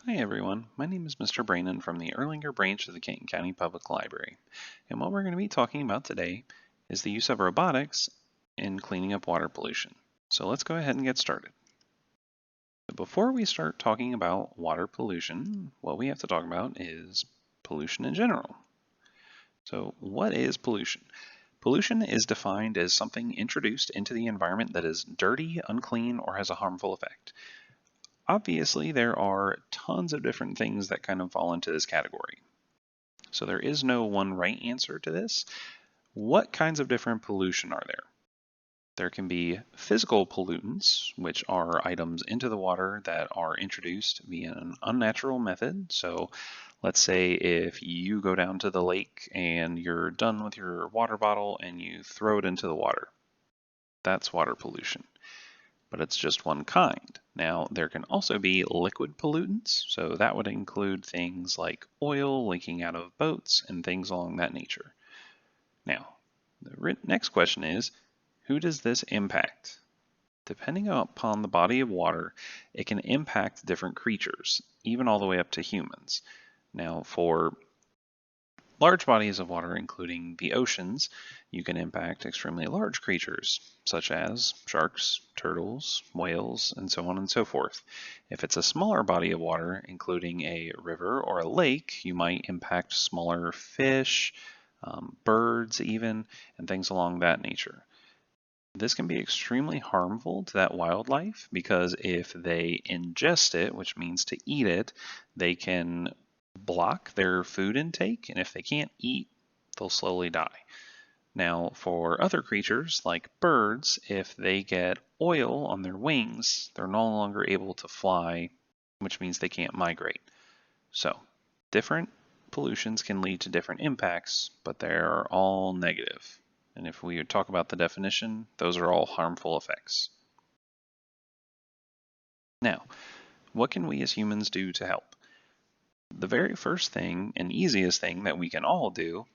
Hi everyone, my name is Mr. Brandon from the Erlanger branch of the Canton County Public Library, and what we're going to be talking about today is the use of robotics in cleaning up water pollution. So let's go ahead and get started. Before we start talking about water pollution, what we have to talk about is pollution in general. So what is pollution? Pollution is defined as something introduced into the environment that is dirty, unclean, or has a harmful effect. Obviously, there are tons of different things that kind of fall into this category. So there is no one right answer to this. What kinds of different pollution are there? There can be physical pollutants, which are items into the water that are introduced via an unnatural method. So let's say if you go down to the lake and you're done with your water bottle and you throw it into the water, that's water pollution. But it's just one kind. Now, there can also be liquid pollutants, so that would include things like oil leaking out of boats and things along that nature. Now, the next question is, who does this impact? Depending upon the body of water, it can impact different creatures, even all the way up to humans. Now, for large bodies of water, including the oceans, you can impact extremely large creatures, such as sharks, turtles, whales, and so on and so forth. If it's a smaller body of water, including a river or a lake, you might impact smaller fish, birds even, and things along that nature. This can be extremely harmful to that wildlife because if they ingest it, which means to eat it, they can block their food intake, and if they can't eat, they'll slowly die. Now, for other creatures like birds, if they get oil on their wings, they're no longer able to fly, which means they can't migrate. So, different pollutions can lead to different impacts, but they're all negative. And if we talk about the definition, those are all harmful effects. Now, what can we as humans do to help? The very first thing and easiest thing that we can all do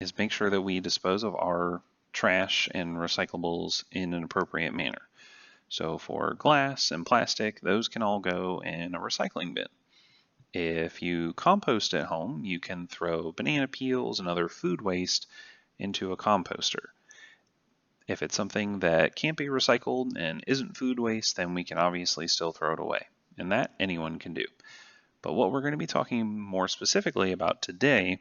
is make sure that we dispose of our trash and recyclables in an appropriate manner. So for glass and plastic, those can all go in a recycling bin. If you compost at home, you can throw banana peels and other food waste into a composter. If it's something that can't be recycled and isn't food waste, then we can obviously still throw it away. And that anyone can do. But what we're going to be talking more specifically about today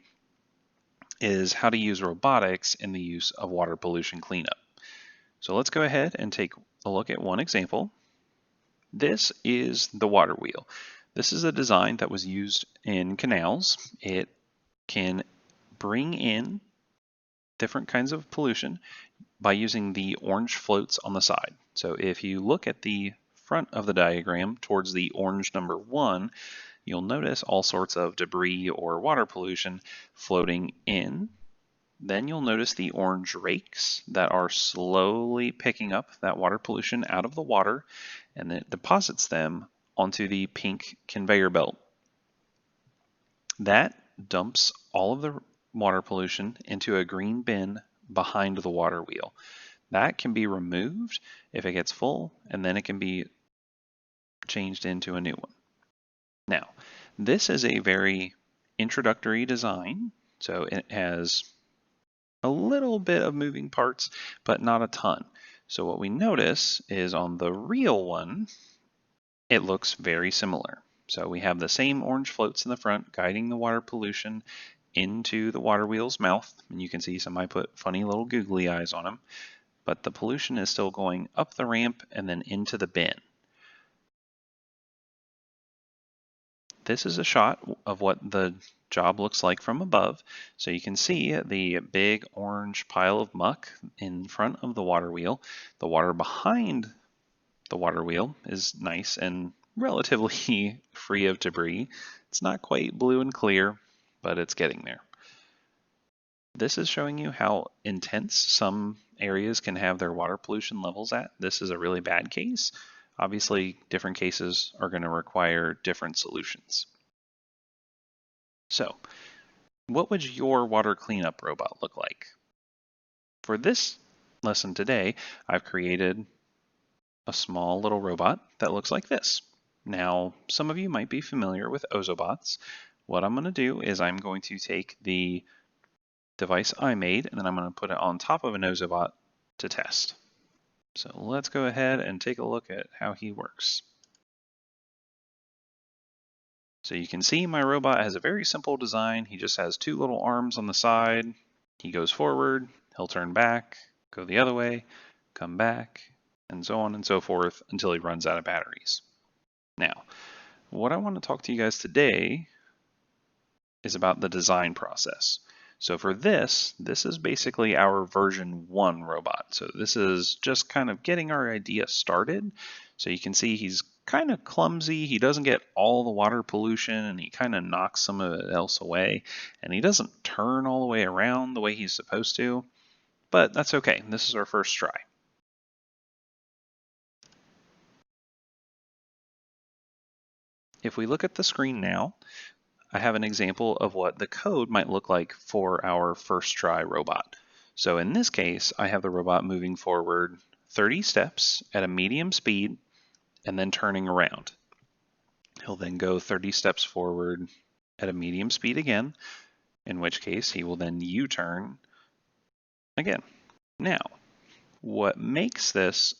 is how to use robotics in the use of water pollution cleanup. So let's go ahead and take a look at one example. This is the water wheel. This is a design that was used in canals. It can bring in different kinds of pollution by using the orange floats on the side. So if you look at the front of the diagram towards the orange number 1, you'll notice all sorts of debris or water pollution floating in. Then you'll notice the orange rakes that are slowly picking up that water pollution out of the water, and it deposits them onto the pink conveyor belt. That dumps all of the water pollution into a green bin behind the water wheel. That can be removed if it gets full, and then it can be changed into a new one. Now, this is a very introductory design, so it has a little bit of moving parts, but not a ton. So what we notice is on the real one, it looks very similar. So we have the same orange floats in the front guiding the water pollution into the water wheel's mouth, and you can see I put funny little googly eyes on them, but the pollution is still going up the ramp and then into the bin. This is a shot of what the job looks like from above. So you can see the big orange pile of muck in front of the water wheel. The water behind the water wheel is nice and relatively free of debris. It's not quite blue and clear, but it's getting there. This is showing you how intense some areas can have their water pollution levels at. This is a really bad case. Obviously, different cases are going to require different solutions. So, what would your water cleanup robot look like? For this lesson today, I've created a small little robot that looks like this. Now, some of you might be familiar with Ozobots. What I'm going to do is I'm going to take the device I made and then I'm going to put it on top of an Ozobot to test. So let's go ahead and take a look at how he works. So you can see my robot has a very simple design. He just has two little arms on the side. He goes forward, he'll turn back, go the other way, come back, and so on and so forth until he runs out of batteries. Now, what I want to talk to you guys today is about the design process. So for this is basically our version 1 robot. So this is just kind of getting our idea started. So you can see he's kind of clumsy. He doesn't get all the water pollution and he kind of knocks some of it else away. And he doesn't turn all the way around the way he's supposed to. But that's okay. This is our first try. If we look at the screen now, I have an example of what the code might look like for our first try robot. So in this case, I have the robot moving forward 30 steps at a medium speed and then turning around. He'll then go 30 steps forward at a medium speed again, in which case he will then U-turn again. Now, what makes this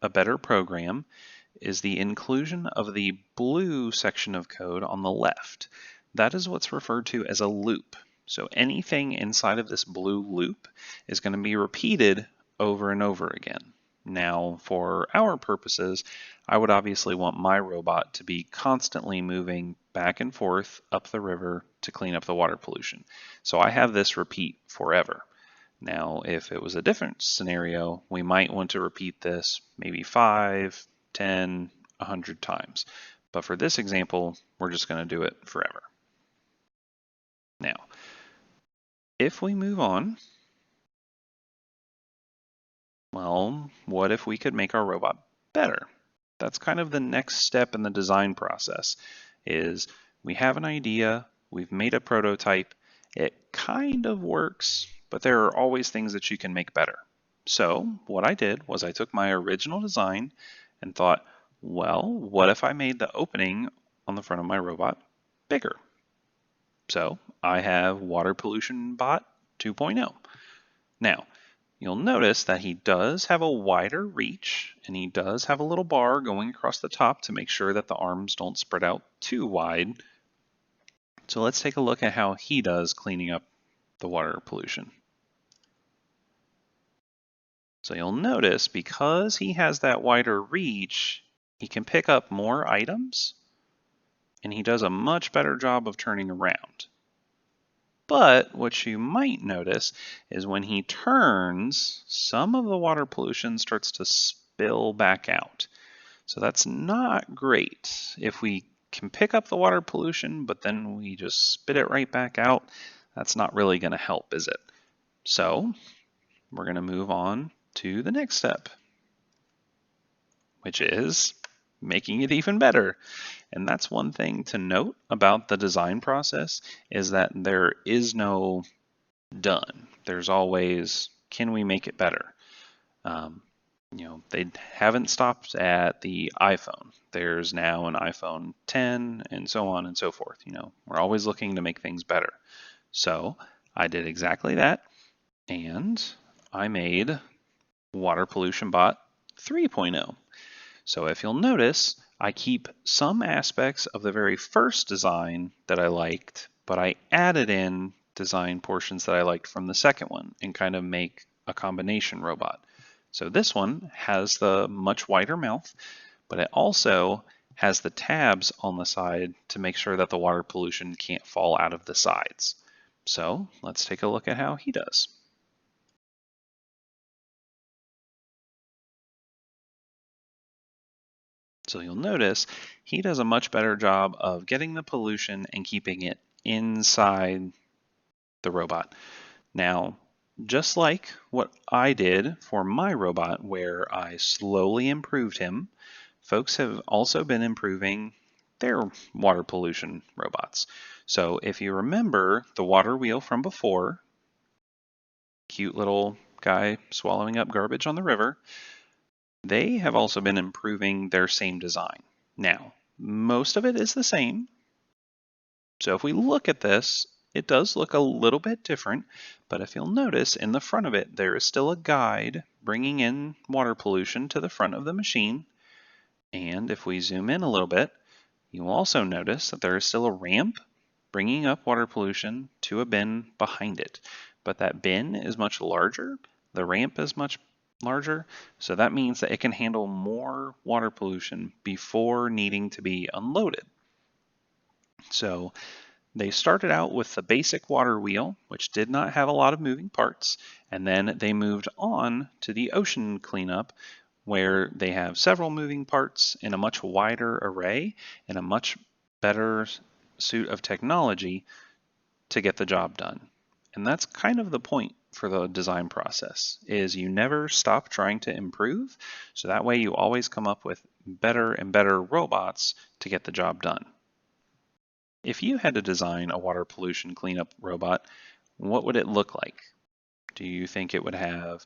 a better program is the inclusion of the blue section of code on the left. That is what's referred to as a loop. So anything inside of this blue loop is going to be repeated over and over again. Now, for our purposes, I would obviously want my robot to be constantly moving back and forth up the river to clean up the water pollution. So I have this repeat forever. Now, if it was a different scenario, we might want to repeat this maybe 5, 10, 100 times. But for this example, we're just going to do it forever. Now, if we move on, well, what if we could make our robot better? That's kind of the next step in the design process, is we have an idea, we've made a prototype, it kind of works, but there are always things that you can make better. So what I did was I took my original design and thought, well, what if I made the opening on the front of my robot bigger? So I have Water Pollution Bot 2.0. Now, you'll notice that he does have a wider reach and he does have a little bar going across the top to make sure that the arms don't spread out too wide. So let's take a look at how he does cleaning up the water pollution. So you'll notice because he has that wider reach, he can pick up more items and he does a much better job of turning around. But what you might notice is when he turns, some of the water pollution starts to spill back out. So that's not great. If we can pick up the water pollution, but then we just spit it right back out, that's not really going to help, is it? So we're going to move on to the next step, which is making it even better. And that's one thing to note about the design process, is that there is no done. There's always, can we make it better? They haven't stopped at the iPhone. There's now an iPhone 10 and so on and so forth. We're always looking to make things better. So I did exactly that, and I made Water Pollution Bot 3.0. So if you'll notice, I keep some aspects of the very first design that I liked, but I added in design portions that I liked from the second one and kind of make a combination robot. So this one has the much wider mouth, but it also has the tabs on the side to make sure that the water pollution can't fall out of the sides. So let's take a look at how he does. So you'll notice he does a much better job of getting the pollution and keeping it inside the robot. Now, just like what I did for my robot where I slowly improved him, folks have also been improving their water pollution robots. So if you remember the water wheel from before, cute little guy swallowing up garbage on the river, they have also been improving their same design. Now, Most of it is the same. So if we look at this, it does look a little bit different, but if you'll notice in the front of it, there is still a guide bringing in water pollution to the front of the machine. And if we zoom in a little bit, you'll also notice that there is still a ramp bringing up water pollution to a bin behind it. But that bin is much larger, the ramp is much larger, so that means that it can handle more water pollution before needing to be unloaded. So they started out with the basic water wheel, which did not have a lot of moving parts, and then they moved on to the ocean cleanup, where they have several moving parts in a much wider array and a much better suite of technology to get the job done. And that's kind of the point for the design process, is you never stop trying to improve, so that way you always come up with better and better robots to get the job done. If you had to design a water pollution cleanup robot, what would it look like? Do you think it would have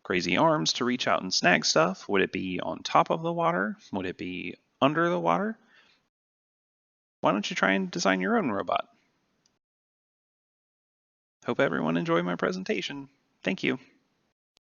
crazy arms to reach out and snag stuff? Would it be on top of the water? Would it be under the water? Why don't you try and design your own robot? Hope everyone enjoyed my presentation. Thank you.